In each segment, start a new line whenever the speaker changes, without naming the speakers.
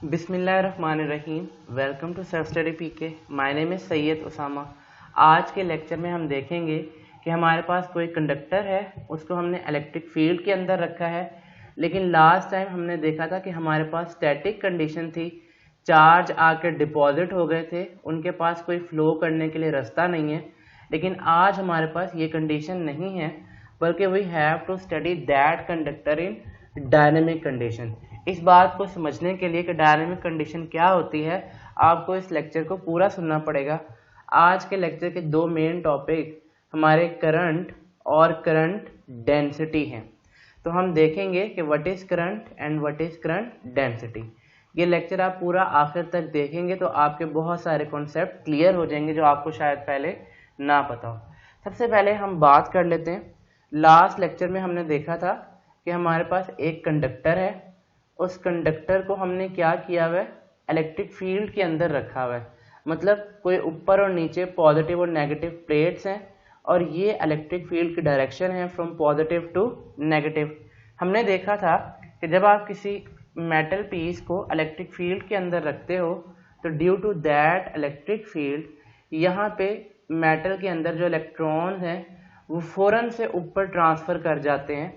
बिस्मिल्लाहिर्रहमानिर्रहीम। Welcome to self study PK. My name is Syed Usama. आज के लेक्चर में हम देखेंगे कि हमारे पास कोई कंडक्टर है, उसको हमने इलेक्ट्रिक फील्ड के अंदर रखा है। लेकिन लास्ट टाइम हमने देखा था कि हमारे पास स्टैटिक कंडीशन थी, चार्ज आकर डिपॉजिट हो गए थे, उनके पास कोई फ्लो करने के लिए रास्ता नहीं है। लेकिन आज हमारे पास ये कंडीशन नहीं है, बल्कि we have to study that conductor in dynamic condition. इस बात को समझने के लिए कि डायनेमिक कंडीशन क्या होती है, आपको इस लेक्चर को पूरा सुनना पड़ेगा। आज के लेक्चर के दो मेन टॉपिक हमारे करंट और करंट डेंसिटी हैं। तो हम देखेंगे कि what is current and what is current density. ये लेक्चर आप पूरा आखिर तक देखेंगे तो आपके बहुत सारे कॉन्सेप्ट क्लियर हो जाएंगे जो आपको शायद पहले ना पता हो। सबसे पहले हम बात कर लेते हैं, लास्ट लेक्चर में हमने देखा था कि हमारे पास एक कंडक्टर है, उस कंडक्टर को हमने क्या किया हुआ है, इलेक्ट्रिक फील्ड के अंदर रखा हुआ है। मतलब कोई ऊपर और नीचे पॉजिटिव और नेगेटिव प्लेट्स हैं और ये इलेक्ट्रिक फील्ड की डायरेक्शन है फ्रॉम पॉजिटिव टू नेगेटिव। हमने देखा था कि जब आप किसी मेटल पीस को इलेक्ट्रिक फील्ड के अंदर रखते हो तो due to that electric field यहाँ पे मेटल के अंदर जो इलेक्ट्रॉन्स हैं वो फ़ौरन से ऊपर ट्रांसफ़र कर जाते हैं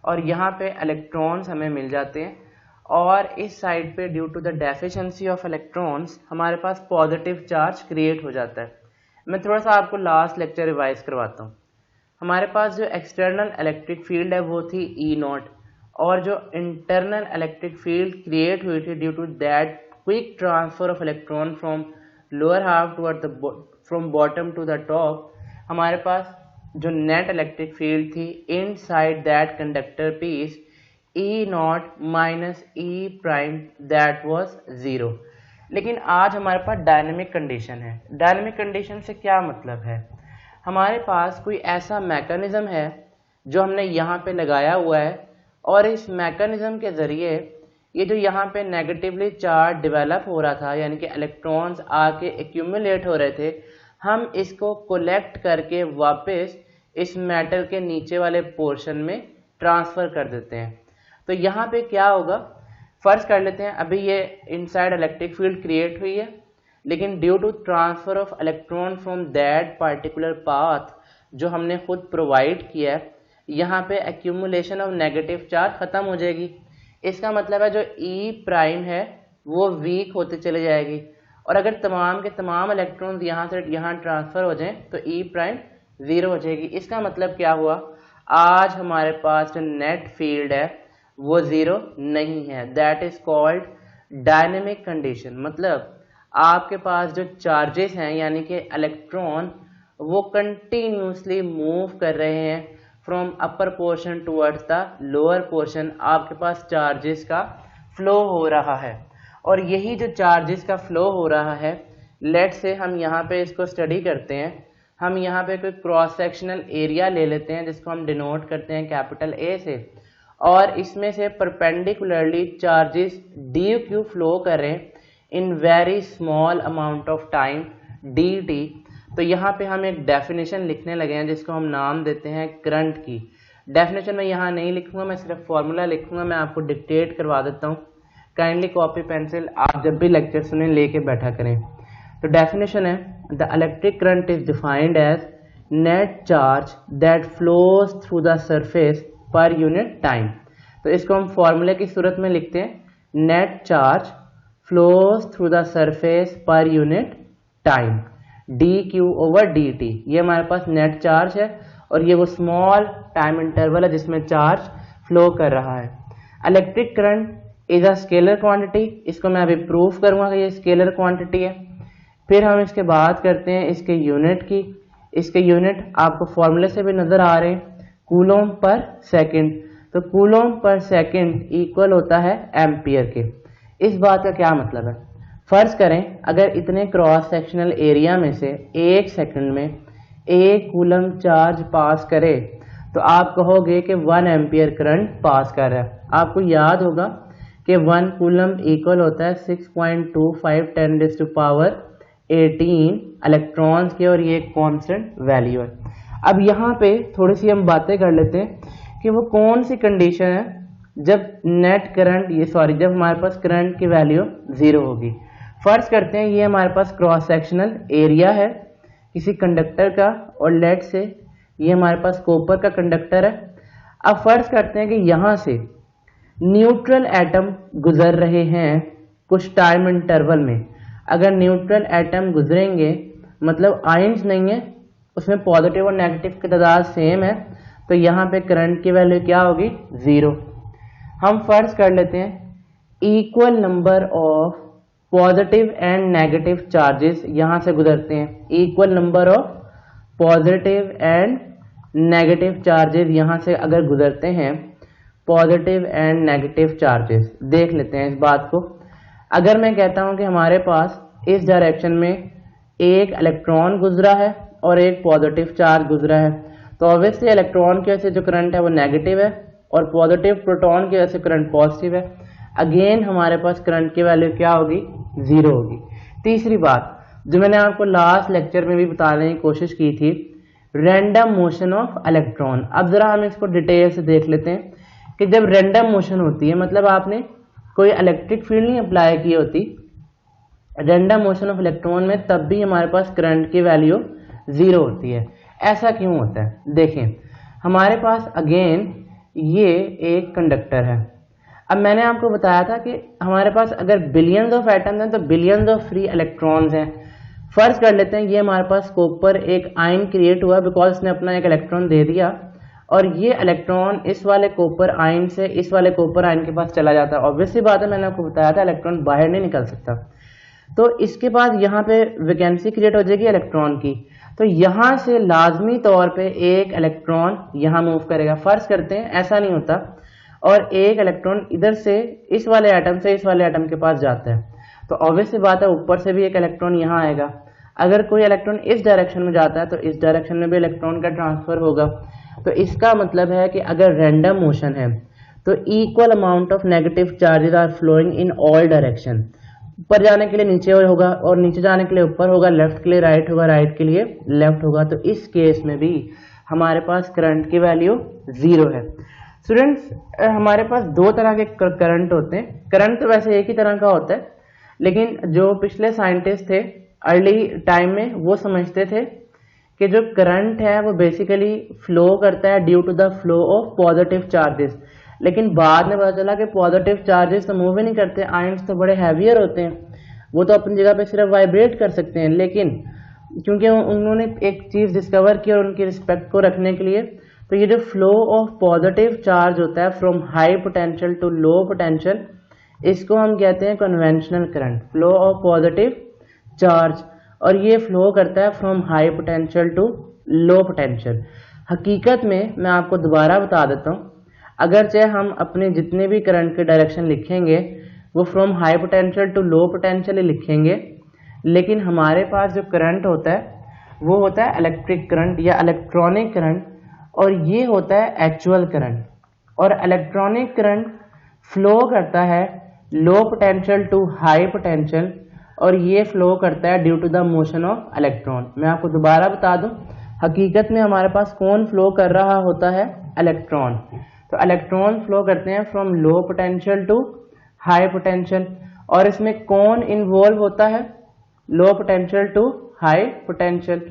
और यहाँ पे इलेक्ट्रॉन्स हमें मिल जाते हैं। और इस साइड पे due to the deficiency of electrons हमारे पास पॉजिटिव चार्ज क्रिएट हो जाता है। मैं थोड़ा सा आपको लास्ट लेक्चर रिवाइज करवाता हूँ। हमारे पास जो एक्सटर्नल इलेक्ट्रिक फील्ड है वो थी E0 और जो इंटरनल इलेक्ट्रिक फील्ड क्रिएट हुई थी due to that quick transfer of electron from lower half toward the from bottom to the top, हमारे पास जो नेट इलेक्ट्रिक फील्ड थी inside that conductor piece E0 minus E prime that was 0। लेकिन आज हमारे पास डायनेमिक कंडीशन है। Dynamic condition से क्या मतलब है, हमारे पास कोई ऐसा मैकेनिज्म है जो हमने यहाँ पे लगाया हुआ है और इस मैकेनिज्म के ज़रिए ये जो यहाँ पे नेगेटिवली चार्ज डेवलप हो रहा था, यानी कि इलेक्ट्रॉन्स आके एक्यूमुलेट हो रहे थे, हम इसको कलेक्ट करके वापस इस मेटल के नीचे वाले पोर्शन में ट्रांसफ़र कर देते हैं। तो यहाँ पे क्या होगा, फर्ज कर लेते हैं अभी ये इनसाइड इलेक्ट्रिक फील्ड क्रिएट हुई है, लेकिन due to transfer of electron from that particular path जो हमने खुद प्रोवाइड किया है, यहाँ पे एक्यूमुलेशन ऑफ नेगेटिव चार्ज ख़त्म हो जाएगी। इसका मतलब है जो E प्राइम है वो वीक होते चले जाएगी और अगर तमाम के तमाम इलेक्ट्रॉन्स यहाँ से यहाँ ट्रांसफ़र हो जाएं तो E प्राइम 0 हो जाएगी। इसका मतलब क्या हुआ, आज हमारे पास जो नेट फील्ड है वो 0 नहीं है। That is called dynamic condition. मतलब आपके पास जो चार्जेस हैं यानी कि इलेक्ट्रॉन वो कंटिन्यूसली मूव कर रहे हैं from upper portion towards the lower portion. आपके पास चार्जेस का फ्लो हो रहा है और यही जो चार्जेस का फ्लो हो रहा है, लेट से हम यहाँ पे इसको स्टडी करते हैं। हम यहाँ पे कोई क्रॉस सेक्शनल एरिया ले लेते हैं जिसको हम डिनोट करते हैं कैपिटल A से, और इसमें से परपेंडिकुलरली चार्जेस DQ फ्लो कर रहे हैं in very small amount of time dt। तो यहाँ पे हम एक डेफिनेशन लिखने लगे हैं जिसको हम नाम देते हैं करंट की। डेफिनेशन मैं यहाँ नहीं लिखूंगा, मैं सिर्फ फॉर्मूला लिखूंगा, मैं आपको डिक्टेट करवा देता हूँ। काइंडली कॉपी पेंसिल आप जब भी लेक्चर सुने लेके बैठा करें। तो डेफिनेशन है, the electric current is defined as net charge that flows through the surface per unit time. तो इसको हम फॉर्मूले की सूरत में लिखते हैं, net charge flows through the surface per unit time dq over dt। ये हमारे पास नेट चार्ज है और ये वो स्मॉल टाइम इंटरवल है जिसमें चार्ज फ्लो कर रहा है। Electric current is a scalar quantity, इसको मैं अभी प्रूफ करूंगा कि ये स्केलर क्वांटिटी है। फिर हम इसके बात करते हैं इसके यूनिट की। इसके यूनिट आपको फॉर्मूले से भी नजर आ रहे हैं, कूलोम पर सेकंड। तो कूलोम पर सेकंड इक्वल होता है एम्पियर के। इस बात का क्या मतलब है, फर्ज करें अगर इतने क्रॉस सेक्शनल एरिया में से एक सेकंड में 1 कूलम चार्ज पास करे तो आप कहोगे कि 1 एम्पियर करंट पास कर रहा है। आपको याद होगा कि 1 कूलम इक्वल होता है 6.25 10⁻18 इलेक्ट्रॉन्स के, और ये एक कांस्टेंट वैल्यू है। अब यहाँ पे थोड़ी सी हम बातें कर लेते हैं कि वो कौन सी कंडीशन है जब जब हमारे पास करंट की वैल्यू 0 होगी। फर्ज करते हैं ये हमारे पास क्रॉस सेक्शनल एरिया है किसी कंडक्टर का, और लेट से ये हमारे पास कॉपर का कंडक्टर है। अब फर्ज करते हैं कि यहाँ से न्यूट्रल एटम गुजर रहे हैं कुछ टाइम इंटरवल में। अगर न्यूट्रल एटम गुजरेंगे मतलब आयंस नहीं है, उसमें पॉजिटिव और नेगेटिव की तादाद सेम है, तो यहाँ पे करंट की वैल्यू क्या होगी? 0। हम फर्ज कर लेते हैं equal number of positive and negative charges यहाँ से गुजरते हैं। Equal number of positive and negative charges यहाँ से अगर गुजरते हैं, पॉजिटिव एंड नेगेटिव चार्जेस, देख लेते हैं इस बात को। अगर मैं कहता हूं कि हमारे पास इस डायरेक्शन में एक इलेक्ट्रॉन गुजरा है और एक पॉजिटिव चार्ज गुजरा है, तो ऑब्वियसली इलेक्ट्रॉन की वजह से जो करंट है वो नेगेटिव है और पॉजिटिव प्रोटॉन की वजह से करंट पॉजिटिव है। अगेन हमारे पास करंट की वैल्यू क्या होगी? 0 होगी। तीसरी बात जो मैंने आपको लास्ट लेक्चर में भी बताने की कोशिश की थी, रैंडम मोशन ऑफ इलेक्ट्रॉन। अब जरा हम इसको डिटेल से देख लेते हैं कि जब रैंडम मोशन होती है मतलब आपने कोई इलेक्ट्रिक फील्ड नहीं अप्लाई की होती, रैंडम मोशन ऑफ इलेक्ट्रॉन में, तब भी हमारे पास करंट की वैल्यू 0 होती है। ऐसा क्यों होता है? देखें, हमारे पास अगेन ये एक कंडक्टर है। अब मैंने आपको बताया था कि हमारे पास अगर बिलियंस ऑफ एटम्स हैं तो बिलियंस ऑफ फ्री इलेक्ट्रॉन्स हैं। फर्ज कर लेते हैं ये हमारे पास कॉपर एक आयन क्रिएट हुआ बिकॉज इसने अपना एक इलेक्ट्रॉन दे दिया, और ये इलेक्ट्रॉन इस वाले कॉपर आयन से इस वाले कॉपर आयन के पास चला जाता है। ऑब्वियसली बात है, मैंने आपको बताया था इलेक्ट्रॉन बाहर नहीं निकल सकता। तो इसके बाद यहाँ पे वैकेंसी क्रिएट हो जाएगी इलेक्ट्रॉन की, तो यहाँ से लाजमी तौर पे एक इलेक्ट्रॉन यहाँ मूव करेगा। फर्ज करते हैं ऐसा नहीं होता, और एक इलेक्ट्रॉन इधर से इस वाले एटम से इस वाले एटम के पास जाता है, तो ऑब्वियसली बात है ऊपर से भी एक इलेक्ट्रॉन यहाँ आएगा। अगर कोई इलेक्ट्रॉन इस डायरेक्शन में जाता है तो इस डायरेक्शन में भी इलेक्ट्रॉन का ट्रांसफर होगा। तो इसका मतलब है कि अगर रैंडम मोशन है तो equal amount of negative charges are flowing in all direction. ऊपर जाने के लिए नीचे होगा और नीचे जाने के लिए ऊपर होगा, लेफ्ट के लिए राइट होगा, राइट के लिए लेफ्ट होगा। तो इस केस में भी हमारे पास करंट की वैल्यू 0 है। स्टूडेंट्स, हमारे पास दो तरह के करंट होते हैं। करंट तो वैसे एक ही तरह का होता है, लेकिन जो पिछले साइंटिस्ट थे अर्ली टाइम में वो समझते थे कि जो करंट है वो बेसिकली फ्लो करता है due to the flow of positive charges. लेकिन बाद में पता चला कि पॉजिटिव चार्जेस तो मूव ही नहीं करते, आयंस तो बड़े हैवियर होते हैं, वो तो अपनी जगह पे सिर्फ वाइब्रेट कर सकते हैं। लेकिन क्योंकि उन्होंने एक चीज़ डिस्कवर की और उनकी रिस्पेक्ट को रखने के लिए, तो ये जो फ्लो ऑफ पॉजिटिव चार्ज होता है from high potential to low potential, इसको हम कहते हैं conventional current, flow of positive charge. और ये फ्लो करता है from high potential to low potential. हकीकत में मैं आपको दोबारा बता देता हूँ, अगरचे हम अपने जितने भी करंट के डायरेक्शन लिखेंगे वो from high potential to low potential ही लिखेंगे, लेकिन हमारे पास जो करंट होता है वो होता है इलेक्ट्रिक करंट या इलेक्ट्रॉनिक करंट, और ये होता है एक्चुअल करंट। और इलेक्ट्रॉनिक करंट फ्लो करता है low potential to high potential, और ये फ्लो करता है due to the motion of electron. मैं आपको दोबारा बता दूं, हकीकत में हमारे पास कौन फ्लो कर रहा होता है? इलेक्ट्रॉन। तो इलेक्ट्रॉन फ्लो करते हैं from low potential to high potential, और इसमें कौन इन्वॉल्व होता है? Low potential to high potential,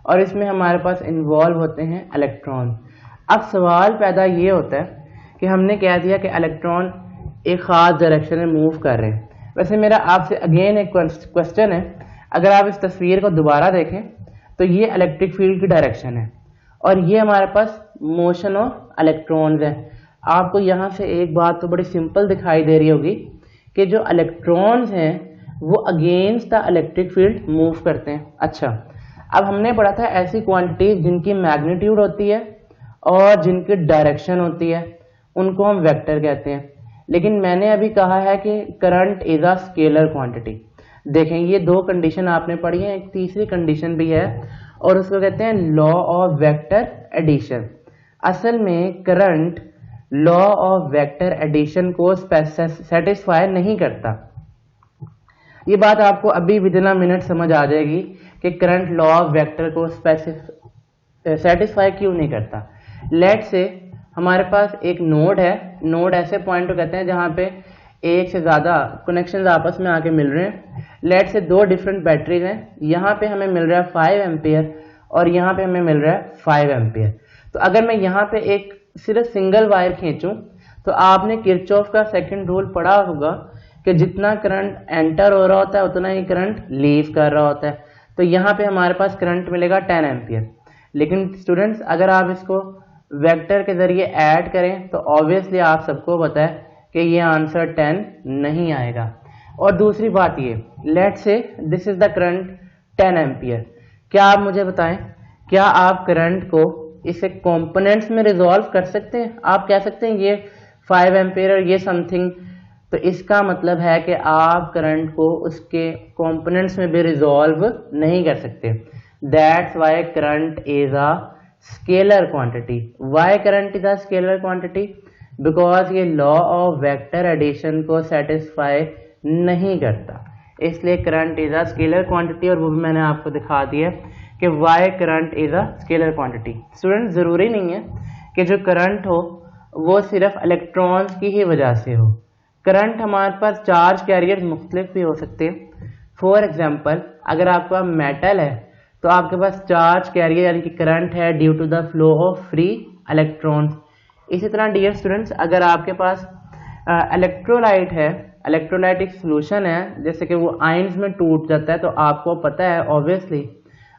और इसमें हमारे पास इन्वॉल्व होते हैं इलेक्ट्रॉन। अब सवाल पैदा ये होता है कि हमने कह दिया कि इलेक्ट्रॉन एक खास डायरेक्शन में मूव कर रहे हैं। वैसे मेरा आपसे अगेन एक क्वेश्चन है, अगर आप इस तस्वीर को दोबारा देखें तो ये इलेक्ट्रिक फील्ड की डायरेक्शन है और ये हमारे पास मोशन ऑफ इलेक्ट्रॉन्स है। आपको यहाँ से एक बात तो बड़ी सिंपल दिखाई दे रही होगी कि जो इलेक्ट्रॉन्स हैं वो against the electric field move करते हैं। अच्छा, अब हमने पढ़ा था ऐसी क्वांटिटीज जिनकी मैग्नीट्यूड होती है और जिनकी डायरेक्शन होती है, उनको हम वेक्टर कहते हैं। लेकिन मैंने अभी कहा है कि current is a scalar quantity. देखें, ये दो कंडीशन आपने पढ़ी है, एक तीसरी कंडीशन भी है और उसको कहते हैं लॉ ऑफ वेक्टर एडिशन। असल में current law of vector addition को सेटिस्फाई नहीं करता। ये बात आपको अभी विदिन अ मिनट समझ आ जाएगी कि करंट लॉ ऑफ वेक्टर को सेटिस्फाई क्यों नहीं करता। लेट से हमारे पास एक नोड है, नोड ऐसे पॉइंट को कहते हैं जहाँ पे एक से ज़्यादा कनेक्शन आपस में आके मिल रहे हैं। लेट से दो डिफरेंट बैटरीज हैं, यहाँ पे हमें मिल रहा है 5 एम्पियर और यहाँ पे हमें मिल रहा है 5 एम्पियर। तो अगर मैं यहाँ पे एक सिर्फ सिंगल वायर खींचूं तो आपने किरचॉफ का सेकंड रूल पढ़ा होगा कि जितना करंट एंटर हो रहा होता है उतना ही करंट लीव कर रहा होता है। तो यहाँ पे हमारे पास करंट मिलेगा 10 एम्पियर। लेकिन स्टूडेंट्स अगर आप इसको वेक्टर के जरिए ऐड करें तो ऑब्वियसली आप सबको पता है कि ये आंसर 10 नहीं आएगा। और दूसरी बात ये, लेट से this is the current 10 ampere. क्या आप मुझे बताएं, क्या आप करंट को इसे कंपोनेंट्स में रिजॉल्व कर सकते हैं? आप कह सकते हैं ये 5 एम्पियर और ये समथिंग, तो इसका मतलब है कि आप करंट को उसके कंपोनेंट्स में भी रिजॉल्व नहीं कर सकते। That's why current is a scalar quantity. Why current is a scalar quantity? Because ये लॉ ऑफ वेक्टर एडिशन को सेटिस्फाई नहीं करता, इसलिए current is a scalar quantity. और वो भी मैंने आपको दिखा दिया कि why current is a scalar quantity. Student ज़रूरी नहीं है कि जो करंट हो वो सिर्फ इलेक्ट्रॉन्स की ही वजह से हो। करंट हमारे पास चार्ज कैरियर मुख्तलिफ भी हो सकते हैं। फॉर एग्जाम्पल अगर आपके पास मेटल है तो आपके पास चार्ज कैरियर यानी कि करंट है due to the flow of free electrons. इसी तरह डियर स्टूडेंट्स अगर आपके पास इलेक्ट्रोलाइट है, इलेक्ट्रोलाइट एक सोल्यूशन है, जैसे कि वो आयंस में टूट जाता है तो आपको पता है ऑब्वियसली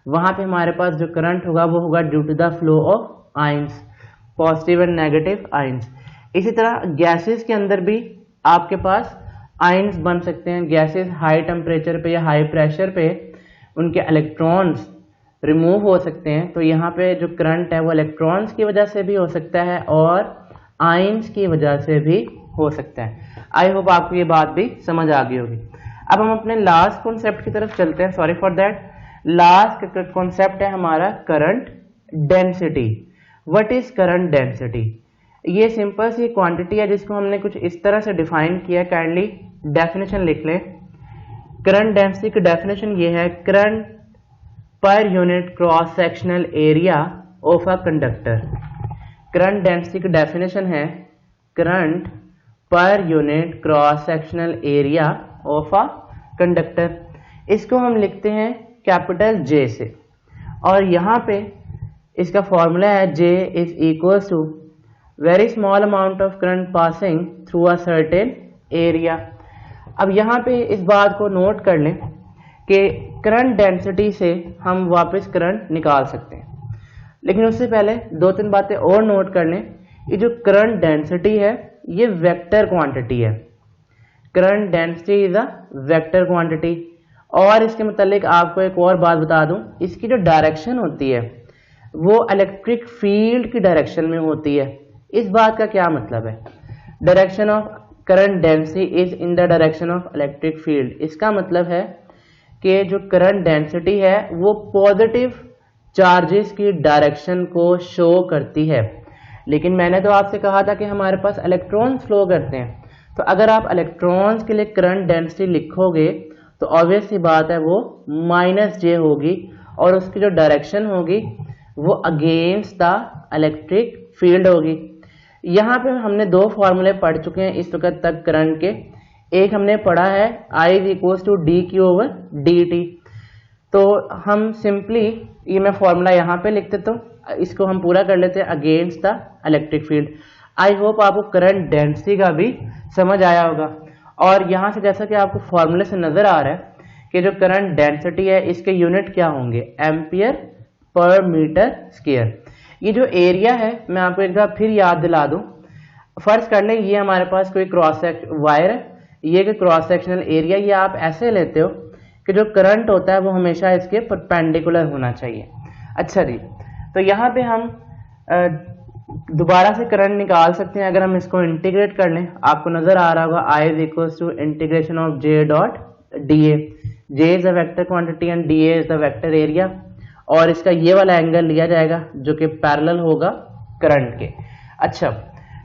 वहाँ पे हमारे पास जो करंट होगा वो होगा due to the flow of ions, positive and negative ions. इसी तरह गैसेस के अंदर भी आपके पास आयंस बन सकते हैं। गैसेस हाई टेम्परेचर पे या हाई प्रेशर पे उनके इलेक्ट्रॉन्स रिमूव हो सकते हैं, तो यहाँ पे जो करंट है वो इलेक्ट्रॉन्स की वजह से भी हो सकता है और आयंस की वजह से भी हो सकता है। आई होप आपको ये बात भी समझ आ गई होगी। अब हम अपने लास्ट कॉन्सेप्ट की तरफ चलते हैं। Sorry for that, last concept है हमारा current density. What is current density? ये सिंपल सी क्वांटिटी है जिसको हमने कुछ इस तरह से डिफाइन किया। काइंडली डेफिनेशन लिख लें। करंट डेंसिटी की डेफिनेशन ये है, current per unit cross sectional area of a conductor. Current density की डेफिनेशन है current per unit cross sectional area of a conductor. इसको हम लिखते हैं कैपिटल J से, और यहाँ पे इसका फॉर्मूला है J is equal to very small amount of current passing through a certain area. अब यहाँ पे इस बात को नोट कर लें कि करंट डेंसिटी से हम वापस करंट निकाल सकते हैं, लेकिन उससे पहले दो तीन बातें और नोट कर लें। ये जो करंट डेंसिटी है ये वेक्टर क्वांटिटी है। Current density is a vector quantity. और इसके मतलब आपको एक और बात बता दूं, इसकी जो डायरेक्शन होती है वो इलेक्ट्रिक फील्ड की डायरेक्शन में होती है। इस बात का क्या मतलब है? Direction of current density is in the direction of electric field. इसका मतलब है कि जो करंट डेंसिटी है वो पॉजिटिव चार्जेस की डायरेक्शन को शो करती है। लेकिन मैंने तो आपसे कहा था कि हमारे पास इलेक्ट्रॉन्स फ्लो करते हैं, तो अगर आप इलेक्ट्रॉन्स के लिए करंट डेंसिटी लिखोगे तो ऑब्वियस सी बात है वो -J होगी, और उसकी जो डायरेक्शन होगी वो अगेंस्ट द इलेक्ट्रिक फील्ड होगी। यहाँ पे हमने दो फॉर्मूले पढ़ चुके हैं इस वक्त तक करंट के। एक हमने पढ़ा है I is equal to dQ/dt। तो हम सिंपली ये मैं फॉर्मूला यहाँ पे लिख देता हूँ, इसको हम पूरा कर लेते हैं against the electric field. I hope आपको करंट डेंसिटी का भी समझ आया होगा। और यहाँ से जैसा कि आपको फॉर्मूले से नजर आ रहा है कि जो करंट डेंसिटी है इसके यूनिट क्या होंगे, एम्पियर पर मीटर स्क्वायर। ये जो एरिया है मैं आपको एक बार फिर याद दिला दूं। फर्ज कर लें ये हमारे पास कोई क्रॉस वायर है, ये कि क्रॉस सेक्शनल एरिया ये आप ऐसे लेते हो कि जो करंट होता है वो हमेशा इसके परपेंडिकुलर होना चाहिए। अच्छा जी, तो यहाँ पे हम दोबारा से करंट निकाल सकते हैं। अगर हम इसको इंटीग्रेट कर लें, आपको नजर आ रहा होगा I is equal to integration of J dot dA। J is the vector quantity and dA is the vector area, और इसका ये वाला एंगल लिया जाएगा जो कि पैरेलल होगा करंट के। अच्छा,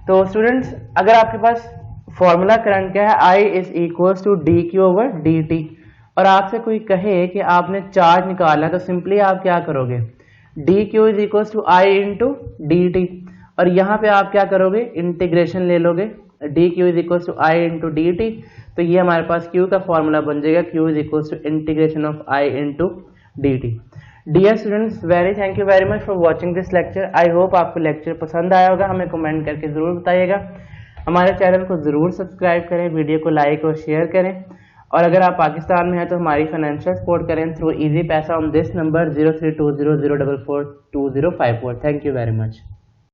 तो स्टूडेंट्स अगर आपके पास फॉर्मूला करंट क्या है, I is equal to dQ/dt, और आपसे कोई कहे कि आपने चार्ज निकालना है तो सिंपली आप क्या करोगे, dQ is equal to I into dt, और यहाँ पे आप क्या करोगे, इंटीग्रेशन ले लोगे, D Q is equal to I into D T. तो ये हमारे पास क्यू का फॉर्मूला बन जाएगा, Q is equal to integration of I into D T. Dear students, thank you very much for watching this lecture. I hope आपको lecture पसंद आया होगा, हमें कमेंट करके ज़रूर बताइएगा। हमारे चैनल को ज़रूर सब्सक्राइब करें, वीडियो को लाइक और शेयर करें, और अगर आप पाकिस्तान में हैं तो हमारी फाइनेंशियल सपोर्ट करें थ्रू इजी पैसा on this number 0320044204। Thank you very much.